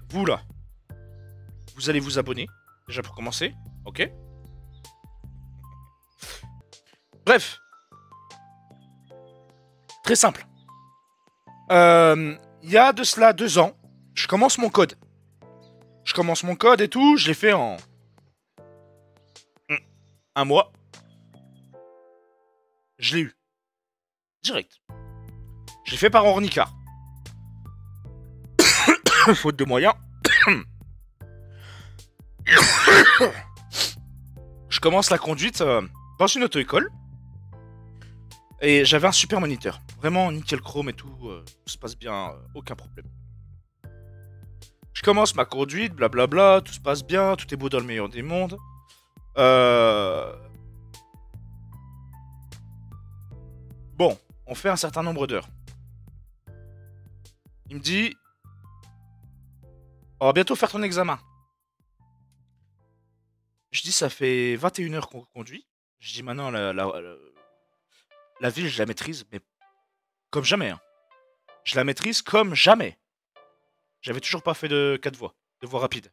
vous là, vous allez vous abonner, déjà pour commencer, ok? Bref, très simple. Il y a de cela 2 ans, je commence mon code. Je commence mon code et tout, je l'ai fait en 1 mois. Je l'ai eu. Direct. Je l'ai fait par ornicar. Faute de moyens. Je commence la conduite dans une auto-école. Et j'avais un super moniteur. Vraiment nickel chrome et tout. Tout se passe bien, aucun problème. Je commence ma conduite, blablabla, tout se passe bien, tout est beau dans le meilleur des mondes. Bon, on fait un certain nombre d'heures. Il me dit, on va bientôt faire ton examen. Je dis, ça fait 21 heures qu'on conduit. Je dis, maintenant, la ville, je la maîtrise, mais comme jamais. Hein. Je la maîtrise comme jamais. J'avais toujours pas fait de 4 voies, de voies rapides.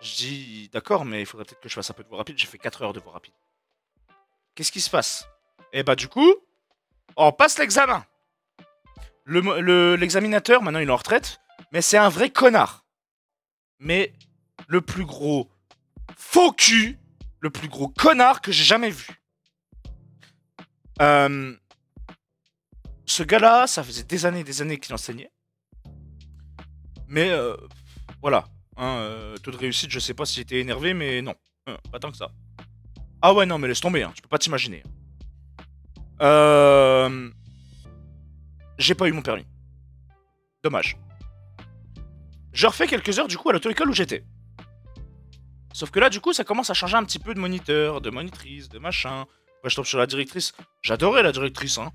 Je dis, d'accord, mais il faudrait peut-être que je fasse un peu de voies rapides. J'ai fait 4 heures de voies rapides. Qu'est-ce qui se passe? Eh bah, du coup, on passe l'examen. L'examinateur, maintenant, il est en retraite, mais c'est un vrai connard. Mais le plus gros faux cul, le plus gros connard que j'ai jamais vu. Ce gars-là, ça faisait des années qu'il enseignait. Mais voilà. Hein, taux de réussite, je sais pas si j'étais énervé, mais non. Pas tant que ça. Ah ouais, non, mais laisse tomber, hein, tu peux pas t'imaginer. J'ai pas eu mon permis. Dommage. Je refais quelques heures du coup à l'auto-école où j'étais. Sauf que là, du coup, ça commence à changer un petit peu de moniteur, de monitrice, de machin. Après, je tombe sur la directrice. J'adorais la directrice, hein.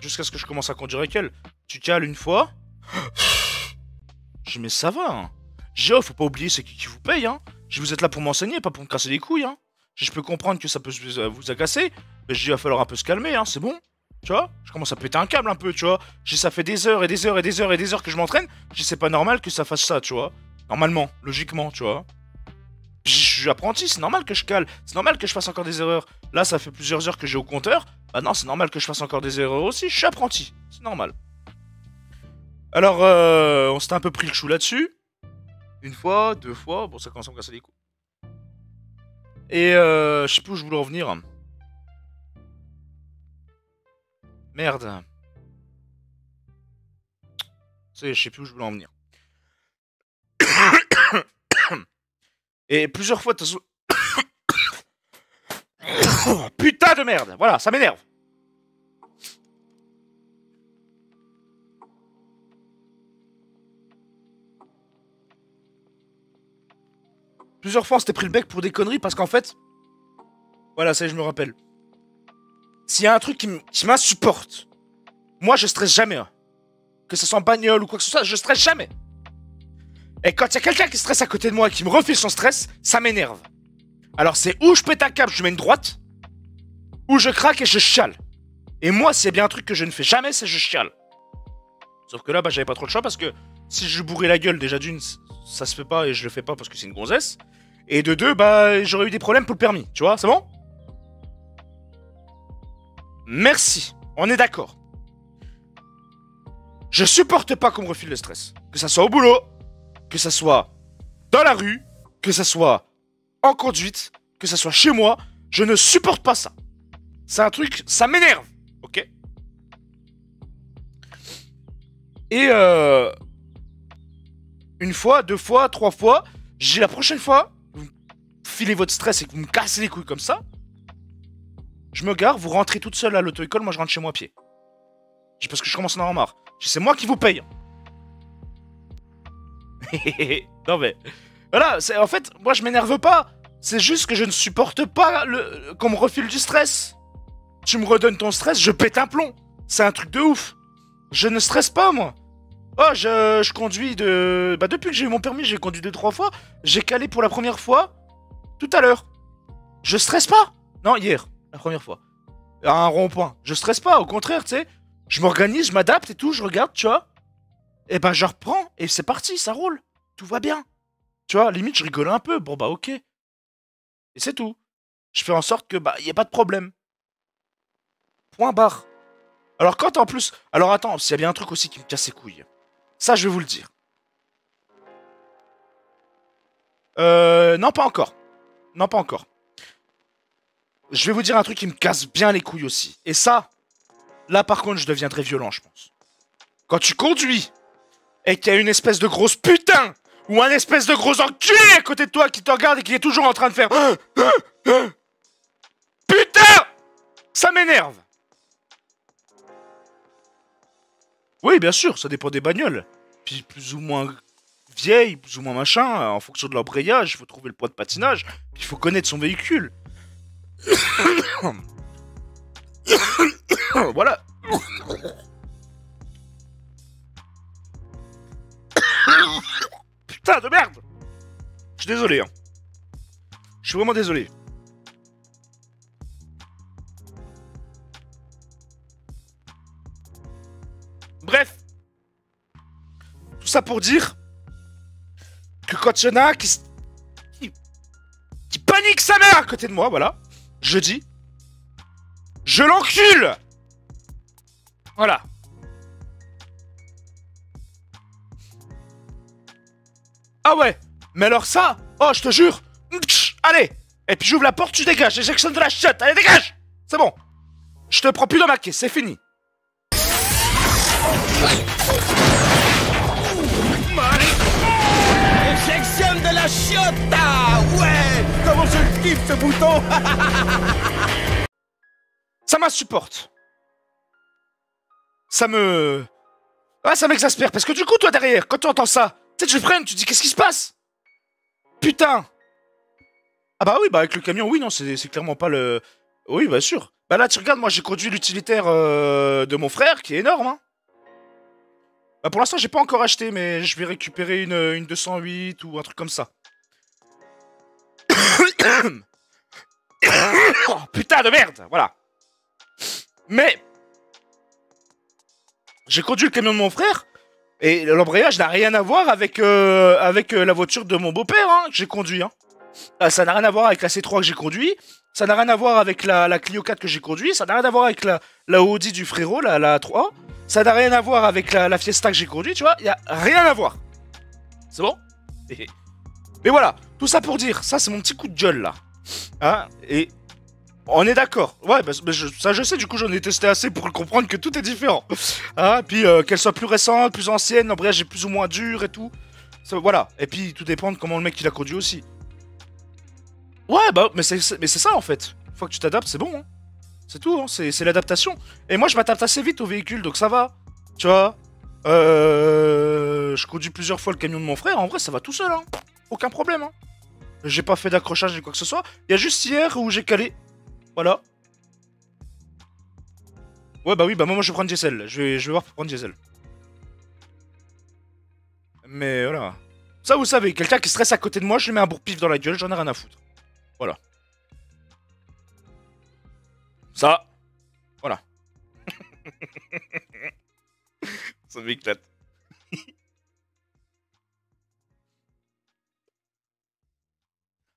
Jusqu'à ce que je commence à conduire avec elle. Tu cales une fois. Je dis, mais ça va, hein. Je dis, oh, faut pas oublier, c'est qui vous paye, hein. Je dis, vous êtes là pour m'enseigner, pas pour me casser les couilles, hein. Je peux comprendre que ça peut vous agacer. Mais je dis, il va falloir un peu se calmer, hein, c'est bon. Tu vois, je commence à péter un câble un peu, tu vois. Je dis, ça fait des heures et des heures et des heures et des heures que je m'entraîne. Je dis, c'est pas normal que ça fasse ça, tu vois. Normalement, logiquement, tu vois. Je suis apprenti, c'est normal que je cale. C'est normal que je fasse encore des erreurs. Là, ça fait plusieurs heures que j'ai au compteur. Bah non, c'est normal que je fasse encore des erreurs aussi. Je suis apprenti, c'est normal. Alors, on s'était un peu pris le chou là-dessus. Une fois, 2 fois. Bon, ça commence à me casser les couilles. Et je sais plus où je voulais en venir. Merde. Je sais plus où je voulais en venir. Et plusieurs fois, de toute façon... Putain de merde. Voilà, ça m'énerve. Plusieurs fois, on s'était pris le bec pour des conneries parce qu'en fait... Voilà, ça y est, je me rappelle. S'il y a un truc qui m'insupporte, moi, je stresse jamais. Hein. Que ce soit en bagnole ou quoi que ce soit, je stresse jamais. Et quand il y a quelqu'un qui stresse à côté de moi et qui me refile son stress, ça m'énerve. Alors c'est ou je pète un câble, je mets une droite, ou je craque et je chiale. Et moi, s'il y a bien un truc que je ne fais jamais, c'est je chiale. Sauf que là, bah, j'avais pas trop le choix parce que si je bourrais la gueule, déjà d'une, ça se fait pas et je le fais pas parce que c'est une gonzesse. Et de deux, bah, j'aurais eu des problèmes pour le permis. Tu vois, c'est bon? Merci, on est d'accord. Je supporte pas qu'on me refile le stress. Que ça soit au boulot, que ça soit dans la rue, que ça soit en conduite, que ça soit chez moi, je ne supporte pas ça. C'est un truc, ça m'énerve, ok? Et une fois, 2 fois, 3 fois, j'ai la prochaine fois, vous filez votre stress et que vous me cassez les couilles comme ça, je me gare, vous rentrez toute seule à l'auto-école, moi je rentre chez moi à pied. Parce que je commence à en avoir marre. C'est moi qui vous paye. Non mais... Voilà, en fait, moi je m'énerve pas. C'est juste que je ne supporte pas qu'on me refile du stress. Tu me redonnes ton stress, je pète un plomb. C'est un truc de ouf. Je ne stresse pas, moi. Oh, je conduis de... Bah, depuis que j'ai eu mon permis, j'ai conduit 2-3 fois. J'ai calé pour la première fois tout à l'heure. Je stresse pas. Non, hier, la première fois. À un rond-point. Je stresse pas, au contraire, tu sais. Je m'organise, je m'adapte et tout, je regarde, tu vois. Et ben je reprends et c'est parti, ça roule. Tout va bien. Tu vois, limite je rigole un peu. Bon bah ok. Et c'est tout. Je fais en sorte que bah y a pas de problème. Point barre. Alors quand en plus... Alors attends, s'il y a bien un truc aussi qui me casse les couilles. Ça je vais vous le dire. Non pas encore. Non pas encore. Je vais vous dire un truc qui me casse bien les couilles aussi. Et ça, là par contre je deviendrai violent je pense. Quand tu conduis et qu'il y a une espèce de grosse putain ou un espèce de gros enculé à côté de toi qui te regarde et qui est toujours en train de faire putain, ça m'énerve. Oui, bien sûr, ça dépend des bagnoles. Puis plus ou moins vieilles, plus ou moins machin, en fonction de l'embrayage, il faut trouver le poids de patinage, puis il faut connaître son véhicule. Voilà. Putain de merde. Je suis désolé, hein. Je suis vraiment désolé. Bref. Tout ça pour dire que quand il y en a qui panique sa mère à côté de moi, voilà. Je dis. Je l'encule. Voilà. Ah ouais. Mais alors ça, oh je te jure. Allez. Et puis j'ouvre la porte, tu dégages. Éjection de la chiotte. Allez, dégage. C'est bon. Je te prends plus dans ma caisse, c'est fini. Éjection de la chiotta. Ouais. Comment je le kiffe ce bouton. Ça m'insupporte. Ça me... Ah, ça m'exaspère. Parce que du coup, toi, derrière, quand tu entends ça, tu sais, tu freines, tu te dis, qu'est-ce qui se passe? Putain. Ah bah oui, bah avec le camion, oui, non, c'est clairement pas le... Oui, bah sûr. Bah là, tu regardes, moi, j'ai conduit l'utilitaire de mon frère, qui est énorme, hein. Bah pour l'instant, j'ai pas encore acheté, mais je vais récupérer une 208 ou un truc comme ça. Oh, putain de merde, voilà. Mais... J'ai conduit le camion de mon frère, et l'embrayage n'a rien à voir avec, la voiture de mon beau-père, hein, que j'ai conduit, hein. Ça n'a rien à voir avec la C3 que j'ai conduit, ça n'a rien à voir avec la Clio 4 que j'ai conduit, ça n'a rien à voir avec la Audi du frérot, la 3, ça n'a rien à voir avec la Fiesta que j'ai conduit, tu vois, il y a rien à voir. C'est bon? Mais voilà, tout ça pour dire, ça c'est mon petit coup de gueule là. Hein, et... On est d'accord. Ouais, bah, ça je sais, du coup j'en ai testé assez pour comprendre que tout est différent. Ah, puis qu'elle soit plus récente, plus ancienne, l'embrayage est plus ou moins dur et tout. Ça, voilà. Et puis tout dépend de comment le mec il a conduit aussi. Ouais, bah, mais c'est ça en fait. Une fois que tu t'adaptes, c'est bon. Hein. C'est tout, hein. C'est l'adaptation. Et moi je m'adapte assez vite au véhicule, donc ça va. Tu vois. Je conduis plusieurs fois le camion de mon frère, en vrai ça va tout seul. Hein. Aucun problème. Hein. J'ai pas fait d'accrochage ni quoi que ce soit. Il y a juste hier où j'ai calé. Voilà. Ouais, bah oui, bah moi je vais prendre diesel. Je vais voir pour prendre diesel. Mais voilà. Ça, vous savez, quelqu'un qui stresse à côté de moi, je lui mets un bourre-pif dans la gueule, j'en ai rien à foutre. Voilà. Ça. Voilà. Ça m'éclate.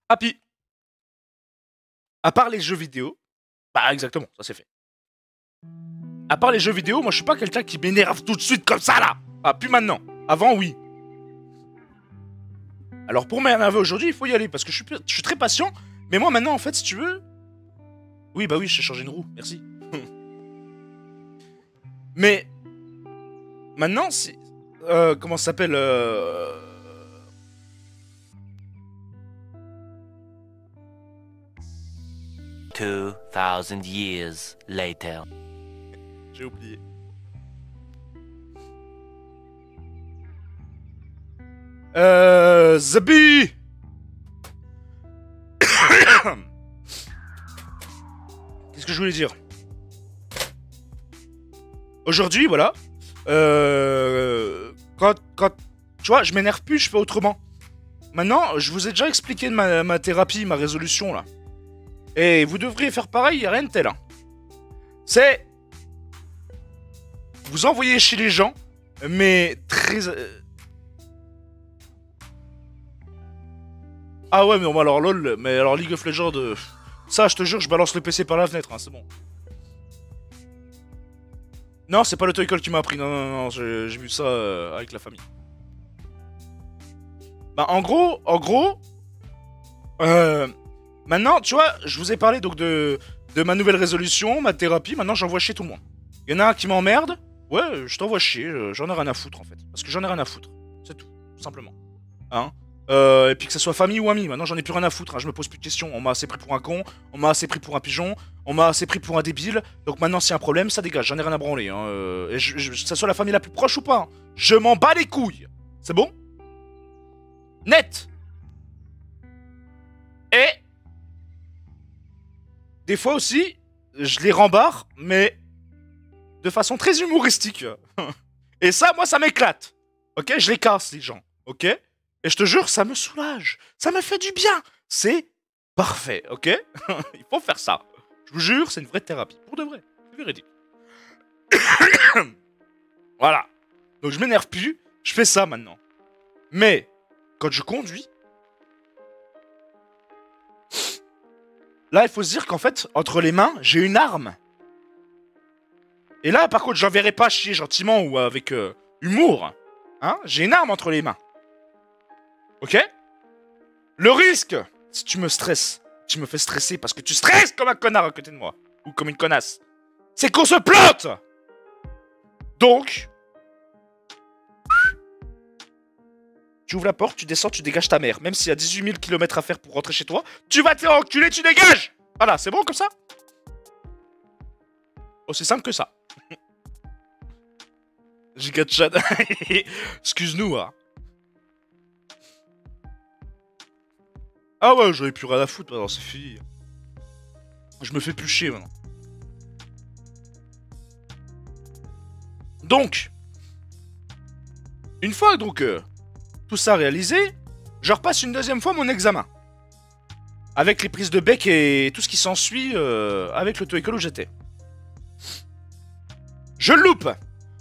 Happy. À part les jeux vidéo, bah exactement, ça c'est fait. À part les jeux vidéo, moi je suis pas quelqu'un qui m'énerve tout de suite comme ça là. Ah, plus maintenant. Avant, oui. Alors pour m'énerver aujourd'hui, il faut y aller parce que je suis très patient. Mais moi maintenant, en fait, si tu veux... Oui, bah oui, j'ai changé une roue, merci. Mais... Maintenant, si... comment ça s'appelle 2000 years later. J'ai oublié. Zabi. Qu'est-ce que je voulais dire? Aujourd'hui, voilà. Quand... Tu vois, je m'énerve plus, je fais autrement. Maintenant, je vous ai déjà expliqué ma thérapie, ma résolution, là. Et vous devriez faire pareil, il n'y a rien de tel. Hein. C'est... Vous envoyez chez les gens mais très... Ah ouais, mais bon, alors lol, mais alors League of Legends, ça, je te jure, je balance le PC par la fenêtre, hein, c'est bon. Non, c'est pas l'auto-école qui m'a appris, non, non, non, j'ai vu ça avec la famille. Bah, en gros, maintenant, tu vois, je vous ai parlé donc de ma nouvelle résolution, ma thérapie, maintenant j'envoie chier tout le monde. Il y en a un qui m'emmerde, ouais, je t'envoie chier, j'en ai rien à foutre en fait. Parce que j'en ai rien à foutre, c'est tout simplement. Hein. Et puis que ce soit famille ou ami, maintenant j'en ai plus rien à foutre, hein, je me pose plus de questions. On m'a assez pris pour un con, on m'a assez pris pour un pigeon, on m'a assez pris pour un débile. Donc maintenant s'il y a un problème, ça dégage, j'en ai rien à branler. Hein, et que ça soit la famille la plus proche ou pas, hein, je m'en bats les couilles. C'est bon? Net. Et des fois aussi, je les rembarre, mais de façon très humoristique. Et ça, moi, ça m'éclate. Ok, je les casse, les gens. Ok? Et je te jure, ça me soulage. Ça me fait du bien. C'est parfait, ok? Il faut faire ça. Je vous jure, c'est une vraie thérapie. Pour de vrai. C'est véridique. Voilà. Donc je m'énerve plus. Je fais ça maintenant. Mais, quand je conduis, là, il faut se dire qu'en fait, entre les mains, j'ai une arme. Et là, par contre, j'enverrai pas chier gentiment ou avec humour. Hein? J'ai une arme entre les mains. Ok? Le risque, si tu me stresses, tu me fais stresser parce que tu stresses comme un connard à côté de moi, ou comme une connasse, c'est qu'on se plante! Donc, tu ouvres la porte, tu descends, tu dégages ta mère. Même s'il y a 18 000 km à faire pour rentrer chez toi, tu vas te faire enculer, tu dégages! Voilà, c'est bon comme ça? Aussi simple que ça. Giga de chat. Excuse-nous, hein. Ah ouais, j'aurais plus rien à foutre maintenant, c'est fini. Je me fais plus chier maintenant. Donc, une fois donc tout ça réalisé, je repasse une deuxième fois mon examen. Avec les prises de bec et tout ce qui s'ensuit avec l'auto-école où j'étais. Je le loupe.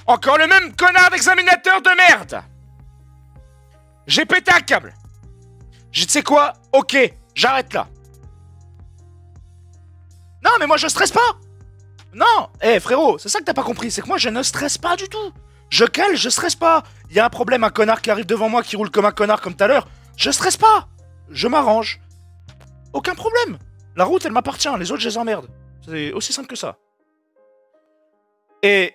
Encore le même connard d'examinateur de merde. J'ai pété un câble. J'ai dit, tu sais quoi? Ok, j'arrête là. Non, mais moi je stresse pas. Non, frérot, c'est ça que t'as pas compris, c'est que moi je ne stresse pas du tout. Je cale, je stresse pas. Il y a un problème, un connard qui arrive devant moi qui roule comme un connard comme tout à l'heure. Je stresse pas. Je m'arrange. Aucun problème. La route, elle m'appartient, les autres, je les emmerde. C'est aussi simple que ça. Et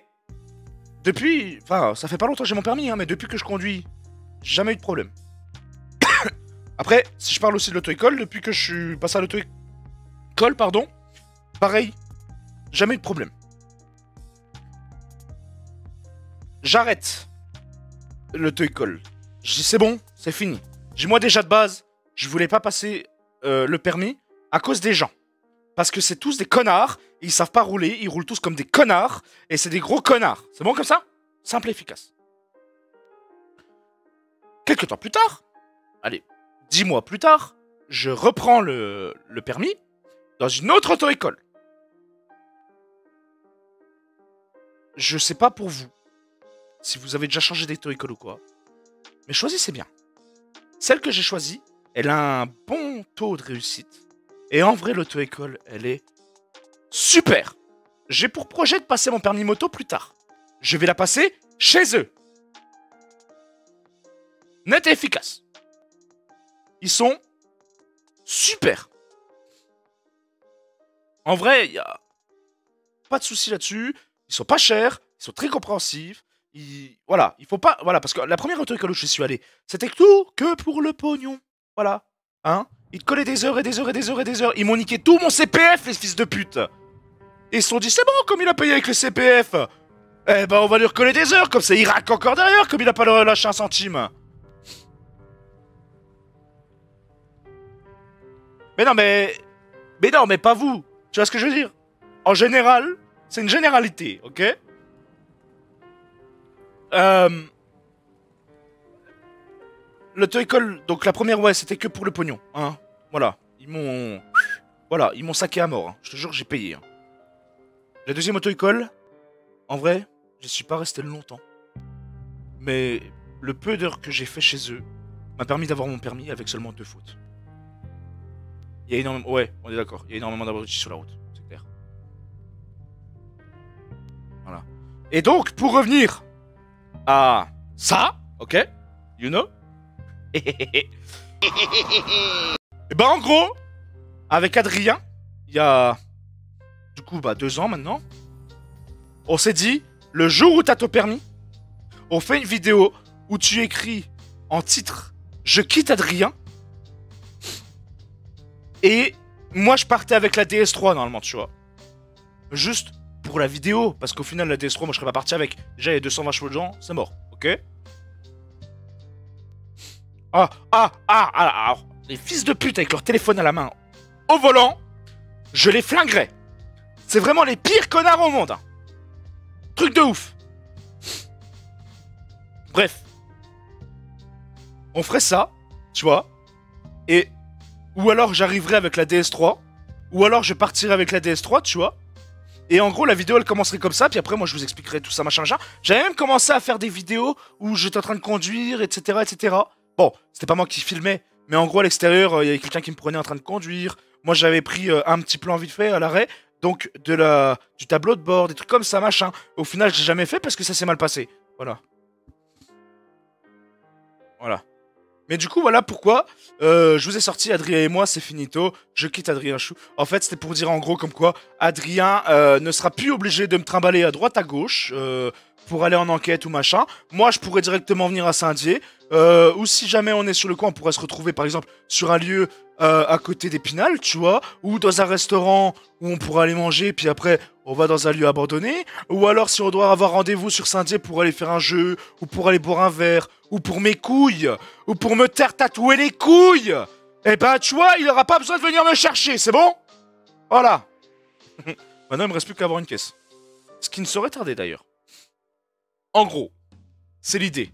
depuis, enfin, ça fait pas longtemps que j'ai mon permis, hein, mais depuis que je conduis, j'ai jamais eu de problème. Après, si je parle aussi de l'auto-école, depuis que je suis passé à l'auto-école, pardon, pareil, jamais eu de problème. J'arrête l'auto-école. Je dis c'est bon, c'est fini. J'ai moi déjà de base, je voulais pas passer le permis à cause des gens. Parce que c'est tous des connards, et ils savent pas rouler, ils roulent tous comme des connards, et c'est des gros connards. C'est bon comme ça? Simple et efficace. Quelques temps plus tard, allez, 10 mois plus tard, je reprends le permis dans une autre auto-école. Je sais pas pour vous, si vous avez déjà changé d'auto-école ou quoi, mais choisissez bien. Celle que j'ai choisie, elle a un bon taux de réussite. Et en vrai, l'auto-école, elle est super. J'ai pour projet de passer mon permis moto plus tard. Je vais la passer chez eux. Net et efficace. Ils sont super. En vrai, il n'y a pas de souci là-dessus. Ils sont pas chers, ils sont très compréhensifs. Voilà, il faut pas... Voilà, parce que la première auto-école où je suis allé, c'était tout que pour le pognon. Voilà. Hein? Ils te collaient des heures et des heures et des heures et des heures. Ils m'ont niqué tout mon CPF, les fils de pute. Et ils se sont dit, c'est bon, comme il a payé avec le CPF. Eh ben, on va lui recoller des heures, comme ça il raque encore derrière, comme il a pas lâché un centime. Mais non, mais... Mais non, mais pas vous. Tu vois ce que je veux dire? En général, c'est une généralité, ok? L'auto-école, donc la première, ouais, c'était que pour le pognon, hein. Voilà, ils m'ont... Voilà, ils m'ont saqué à mort, hein. Je te jure, j'ai payé. Hein. La deuxième auto-école, en vrai, je suis pas resté longtemps. Mais le peu d'heures que j'ai fait chez eux m'a permis d'avoir mon permis avec seulement 2 fautes. Il y a énormément... Ouais, on est d'accord. Il y a énormément d'abrutis sur la route. C'est clair. Voilà. Et donc, pour revenir à ça, ok? You know? Et bah en gros, avec Adrien, il y a... Du coup, bah 2 ans maintenant, on s'est dit, le jour où t'as ton permis, on fait une vidéo où tu écris en titre « Je quitte Adrien ». Et moi, je partais avec la DS3 normalement, tu vois. Juste pour la vidéo, parce qu'au final, la DS3, moi, je serais pas parti avec. Déjà, il y a 220 chevaux de gens, c'est mort, ok? Alors, les fils de pute avec leur téléphone à la main, au volant, je les flinguerais. C'est vraiment les pires connards au monde. Hein. Truc de ouf. Bref. On ferait ça, tu vois. Et... Ou alors j'arriverais avec la DS3. Ou alors je partirais avec la DS3, tu vois. Et en gros, la vidéo, elle commencerait comme ça. Puis après, moi, je vous expliquerai tout ça, machin, machin. J'avais même commencé à faire des vidéos où j'étais en train de conduire, etc., etc. Bon, c'était pas moi qui filmais. Mais en gros, à l'extérieur, il y avait quelqu'un qui me prenait en train de conduire. Moi, j'avais pris un petit plan vite fait à l'arrêt. Donc, du tableau de bord, des trucs comme ça, machin. Au final, j'ai jamais fait parce que ça s'est mal passé. Voilà. Voilà. Mais du coup, voilà pourquoi je vous ai sorti Adrien et moi, c'est finito. Je quitte Adrien Chou. En fait, c'était pour dire en gros comme quoi Adrien ne sera plus obligé de me trimballer à droite à gauche pour aller en enquête ou machin. Moi, je pourrais directement venir à Saint-Dié. Ou si jamais on est sur le coin, on pourrait se retrouver par exemple sur un lieu à côté d'Épinal, tu vois. Ou dans un restaurant où on pourra aller manger, puis après on va dans un lieu abandonné. Ou alors si on doit avoir rendez-vous sur Saint-Dié pour aller faire un jeu, ou pour aller boire un verre, ou pour mes couilles, ou pour me faire tatouer les couilles, eh ben tu vois, il aura pas besoin de venir me chercher, c'est bon? Voilà. Maintenant il me reste plus qu'à avoir une caisse. Ce qui ne saurait tarder d'ailleurs. En gros, c'est l'idée.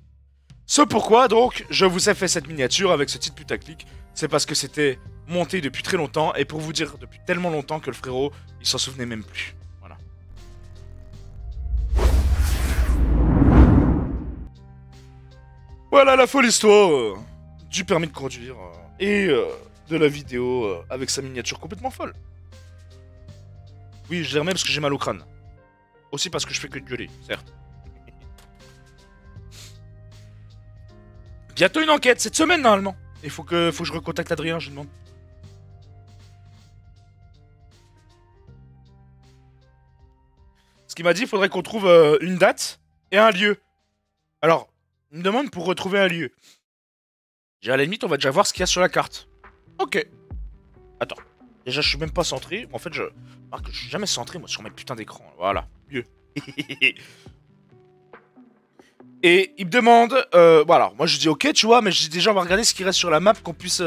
Ce pourquoi donc je vous ai fait cette miniature avec ce titre putaclic, c'est parce que c'était monté depuis très longtemps et pour vous dire depuis tellement longtemps que le frérot il s'en souvenait même plus. Voilà. Voilà la folle histoire du permis de conduire et de la vidéo avec sa miniature complètement folle. Oui, je l'ai remis parce que j'ai mal au crâne. Aussi parce que je fais que de gueuler, certes. Bientôt une enquête, cette semaine normalement. Il faut que je recontacte Adrien, je lui demande. Ce qu'il m'a dit, il faudrait qu'on trouve une date et un lieu. Alors, il me demande pour retrouver un lieu. J'ai à la limite, on va déjà voir ce qu'il y a sur la carte. Ok. Attends. Déjà, je suis même pas centré. En fait, je suis jamais centré, moi, sur mes putains d'écran. Voilà. Mieux. Et il me demande, bon alors moi je dis ok tu vois, mais je dis déjà on va regarder ce qui reste sur la map qu'on puisse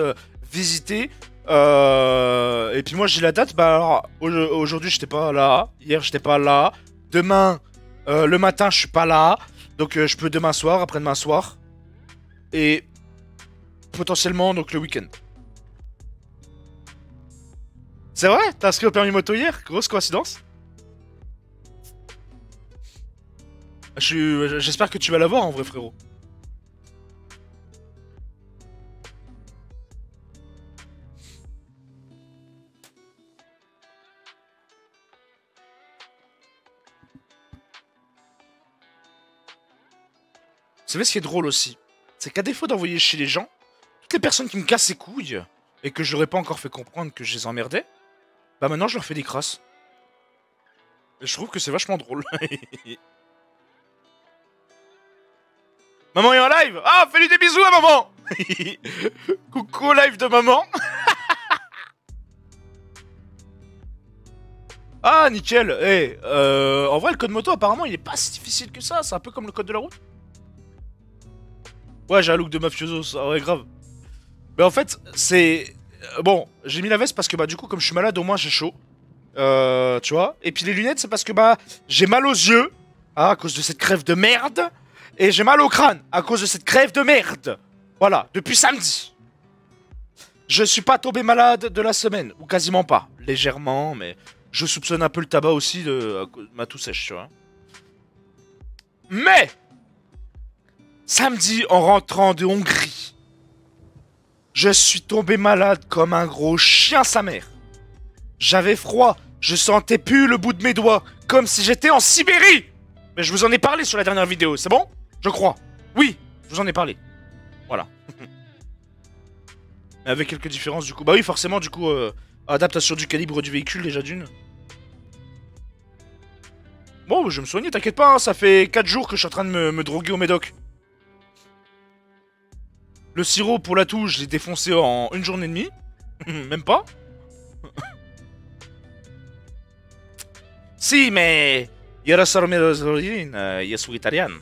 visiter. Et puis moi j'ai la date, bah alors aujourd'hui j'étais pas là, hier j'étais pas là, demain le matin je suis pas là, donc je peux demain soir, après-demain soir, et potentiellement donc le week-end. C'est vrai? T'as inscrit au permis moto hier? Grosse coïncidence. J'espère que tu vas l'avoir en vrai frérot. Vous savez ce qui est drôle aussi? C'est qu'à défaut d'envoyer chez les gens, toutes les personnes qui me cassent les couilles et que j'aurais pas encore fait comprendre que je les emmerdais, bah maintenant je leur fais des crasses. Et je trouve que c'est vachement drôle. Maman est en live. Ah, fais-lui des bisous à maman. Coucou live de maman. Ah, nickel. Hey, en vrai, le code moto, apparemment, il est pas si difficile que ça. C'est un peu comme le code de la route. Ouais, j'ai un look de mafioso, ça. Ouais, grave. Mais en fait, c'est... bon, j'ai mis la veste parce que, bah, du coup, comme je suis malade, au moins, j'ai chaud. Tu vois. Et puis les lunettes, c'est parce que, bah, j'ai mal aux yeux. Ah, à cause de cette crève de merde. Et j'ai mal au crâne à cause de cette crève de merde. Voilà, depuis samedi. Je suis pas tombé malade de la semaine, ou quasiment pas. Légèrement, mais je soupçonne un peu le tabac aussi de ma toux sèche, tu vois. Mais Samedi, en rentrant de Hongrie, je suis tombé malade comme un gros chien sa mère. J'avais froid, je sentais plus le bout de mes doigts, comme si j'étais en Sibérie. Mais je vous en ai parlé sur la dernière vidéo, c'est bon? Je crois. Oui, je vous en ai parlé. Voilà. Mais avec quelques différences du coup. Bah oui, forcément, du coup, adaptation du calibre du véhicule déjà d'une. Bon, je vais me soigner, t'inquiète pas, hein, ça fait 4 jours que je suis en train de me droguer au médoc. Le sirop pour la toux, je l'ai défoncé en une journée et demie. Même pas. Si, mais... Io sono italiano.